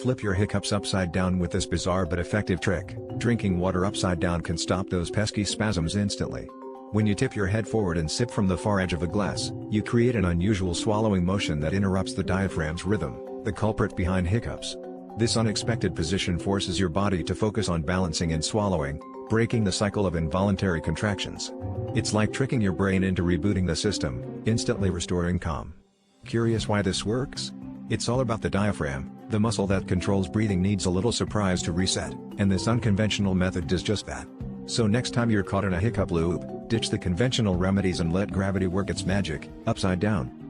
Flip your hiccups upside down with this bizarre but effective trick. Drinking water upside down can stop those pesky spasms instantly. When you tip your head forward and sip from the far edge of a glass, you create an unusual swallowing motion that interrupts the diaphragm's rhythm, the culprit behind hiccups. This unexpected position forces your body to focus on balancing and swallowing, breaking the cycle of involuntary contractions. It's like tricking your brain into rebooting the system, instantly restoring calm. Curious why this works? It's all about the diaphragm. The muscle that controls breathing needs a little surprise to reset, and this unconventional method does just that. So next time you're caught in a hiccup loop, ditch the conventional remedies and let gravity work its magic, upside down.